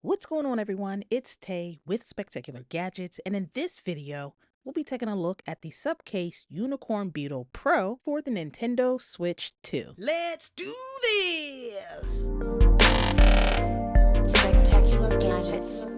What's going on, everyone? It's Tay with Spectacular Gadgets, and in this video, we'll be taking a look at the SupCase Unicorn Beetle Pro for the Nintendo Switch 2. Let's do this! Spectacular Gadgets.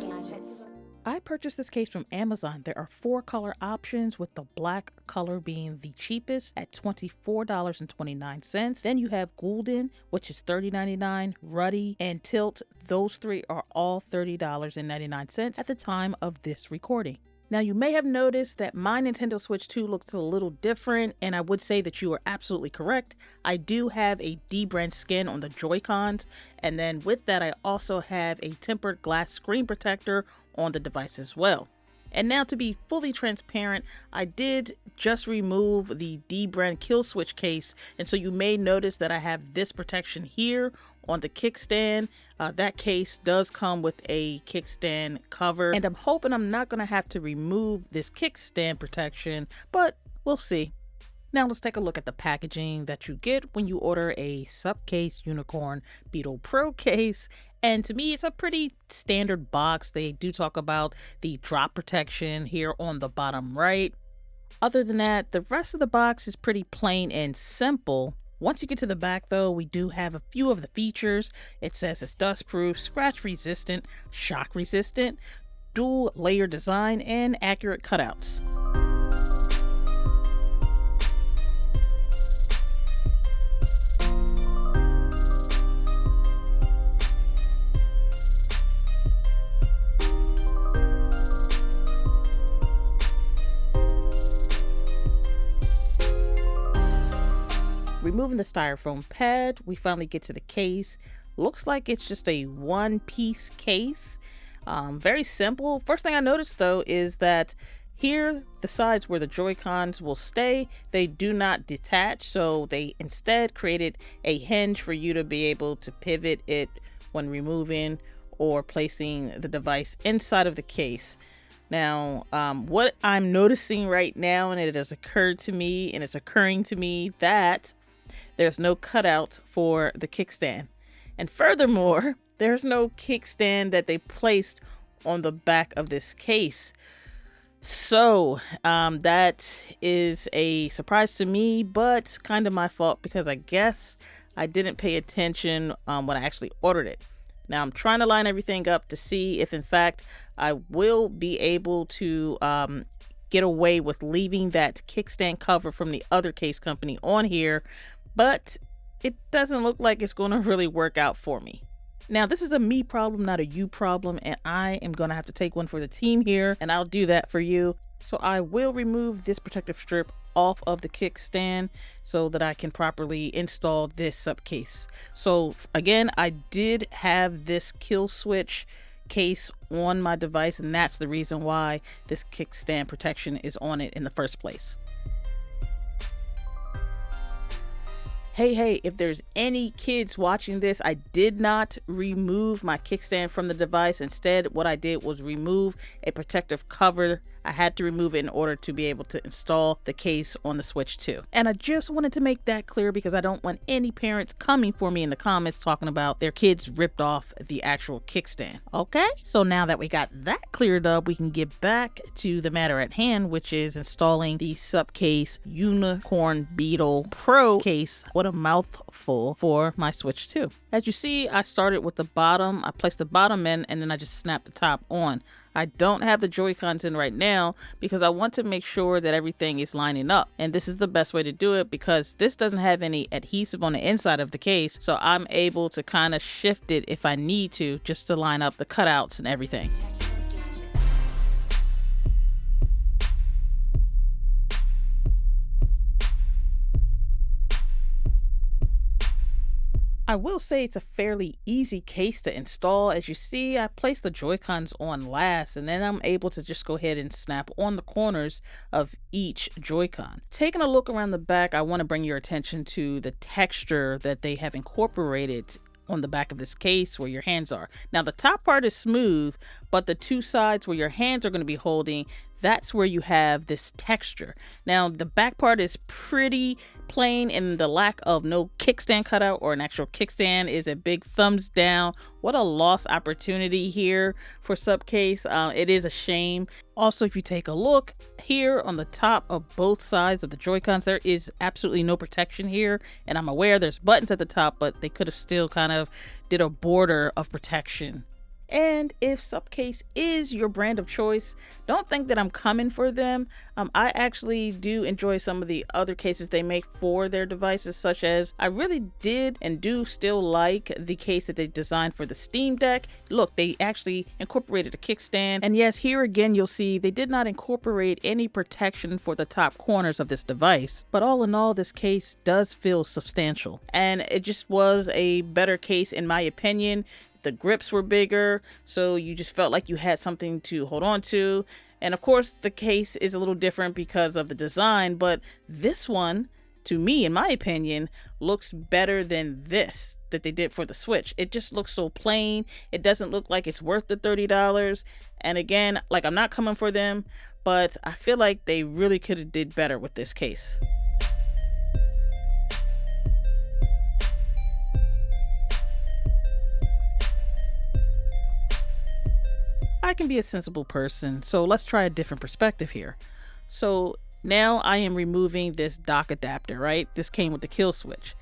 I purchased this case from Amazon. There are 4 color options, with the black color being the cheapest at $24.29. Then you have Golden, which is $30.99, Ruddy, and Tilt. Those 3 are all $30.99 at the time of this recording. Now, you may have noticed that my Nintendo Switch 2 looks a little different, and I would say that you are absolutely correct. I do have a D-brand skin on the Joy-Cons, and then with that, I also have a tempered glass screen protector on the device as well. And now, to be fully transparent, I did just remove the D-brand kill switch case, and so you may notice that I have this protection here on the kickstand. That case does come with a kickstand cover, and I'm hoping I'm not going to have to remove this kickstand protection, but we'll see. Now let's take a look at the packaging that you get when you order a SupCase Unicorn Beetle Pro case. And to me, it's a pretty standard box. They do talk about the drop protection here on the bottom right. Other than that, the rest of the box is pretty plain and simple. Once you get to the back, though, we do have a few of the features. It says it's dust-proof, scratch-resistant, shock-resistant, dual layer design, and accurate cutouts. Removing the styrofoam pad, we finally get to the case. Looks like it's just a one-piece case. Very simple. First thing I noticed, though, is that here, the sides where the Joy-Cons will stay, they do not detach, so they instead created a hinge for you to be able to pivot it when removing or placing the device inside of the case. Now, what I'm noticing right now, and it has occurred to me, and it's occurring to me, that there's no cutout for the kickstand. And furthermore, there's no kickstand that they placed on the back of this case. So that is a surprise to me, but kind of my fault, because I guess I didn't pay attention when I actually ordered it. Now I'm trying to line everything up to see if in fact I will be able to get away with leaving that kickstand cover from the other case company on here, but it doesn't look like it's going to really work out for me. Now, this is a me problem, not a you problem, and I am going to have to take one for the team here, and I'll do that for you. So I will remove this protective strip off of the kickstand so that I can properly install this SupCase. So again, I did have this kill switch case on my device, and that's the reason why this kickstand protection is on it in the first place. Hey, if there's any kids watching this, I did not remove my kickstand from the device. Instead, what I did was remove a protective cover. I had to remove it in order to be able to install the case on the Switch 2. And I just wanted to make that clear because I don't want any parents coming for me in the comments talking about their kids ripped off the actual kickstand. Okay, so now that we got that cleared up, we can get back to the matter at hand, which is installing the SupCase Unicorn Beetle Pro case. What a mouthful for my Switch 2. As you see, I started with the bottom. I placed the bottom in, and then I just snapped the top on. I don't have the Joy-Cons in right now because I want to make sure that everything is lining up. And this is the best way to do it because this doesn't have any adhesive on the inside of the case. So I'm able to kind of shift it if I need to, just to line up the cutouts and everything. I will say it's a fairly easy case to install. As you see, I placed the Joy-Cons on last, and then I'm able to just go ahead and snap on the corners of each Joy-Con. Taking a look around the back, I want to bring your attention to the texture that they have incorporated on the back of this case where your hands are. Now the top part is smooth, but the two sides where your hands are going to be holding, that's where you have this texture. Now, the back part is pretty plain, and the lack of no kickstand cutout or an actual kickstand is a big thumbs down. What a lost opportunity here for SupCase. It is a shame. Also, if you take a look here on the top of both sides of the Joy-Cons, there is absolutely no protection here. And I'm aware there's buttons at the top, but they could have still kind of did a border of protection. And if SupCase is your brand of choice, don't think that I'm coming for them. I actually do enjoy some of the other cases they make for their devices, such as I really did and do still like the case that they designed for the Steam Deck. Look, they actually incorporated a kickstand. And yes, here again, you'll see they did not incorporate any protection for the top corners of this device. But all in all, this case does feel substantial. And it just was a better case in my opinion. The grips were bigger, so you just felt like you had something to hold on to. And of course, the case is a little different because of the design, but this one, to me, in my opinion, looks better than this that they did for the Switch. It just looks so plain. It doesn't look like it's worth the $30. And again, like, I'm not coming for them, but I feel like they really could have did better with this case. I can be a sensible person, so let's try a different perspective here. So now I am removing this dock adapter, right? This came with the kill switch.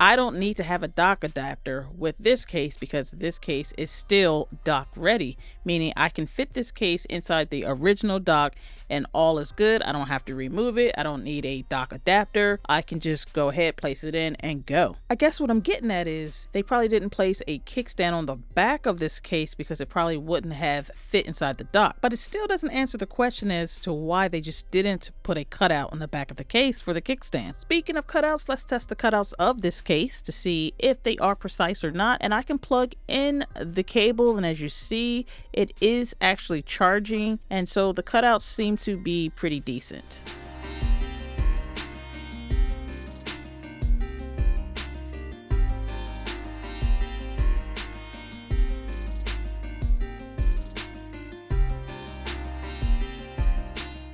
I don't need to have a dock adapter with this case because this case is still dock ready, meaning I can fit this case inside the original dock and all is good. I don't have to remove it. I don't need a dock adapter. I can just go ahead, place it in and go. I guess what I'm getting at is they probably didn't place a kickstand on the back of this case because it probably wouldn't have fit inside the dock, but it still doesn't answer the question as to why they just didn't put a cutout on the back of the case for the kickstand. Speaking of cutouts, let's test the cutouts of this case to see if they are precise or not. And I can plug in the cable, and as you see, it is actually charging, and so the cutouts seem to be pretty decent.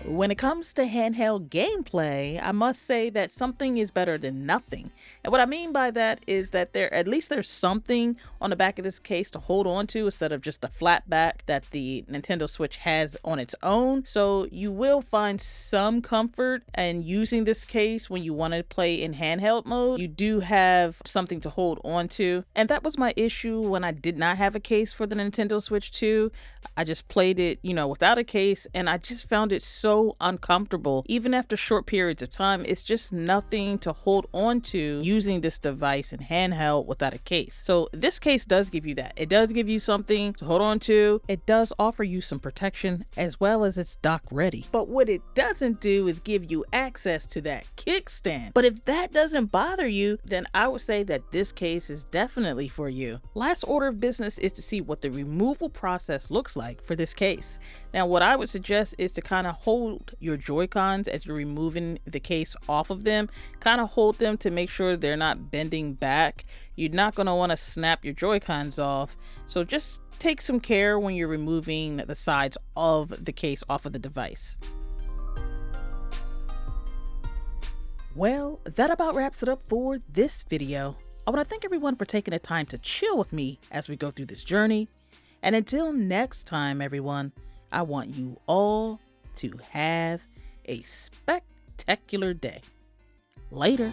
When it comes to handheld gameplay, I must say that something is better than nothing. And what I mean by that is that at least there's something on the back of this case to hold on to instead of just the flat back that the Nintendo Switch has on its own. So you will find some comfort in using this case when you want to play in handheld mode. You do have something to hold on to. And that was my issue when I did not have a case for the Nintendo Switch 2. I just played it, without a case, and I just found it so uncomfortable. Even after short periods of time, it's just nothing to hold on to using this device in handheld without a case. So this case does give you that. It does give you something to hold on to. It does offer you some protection as well as it's dock ready. But what it doesn't do is give you access to that kickstand. But if that doesn't bother you, then I would say that this case is definitely for you. Last order of business is to see what the removal process looks like for this case. Now, what I would suggest is to kind of hold your Joy-Cons as you're removing the case off of them. Kind of hold them to make sure they're not bending back. You're not going to want to snap your Joy-Cons off. So just take some care when you're removing the sides of the case off of the device. Well, that about wraps it up for this video. I want to thank everyone for taking the time to chill with me as we go through this journey. And until next time, everyone, I want you all to have a spectacular day. Later.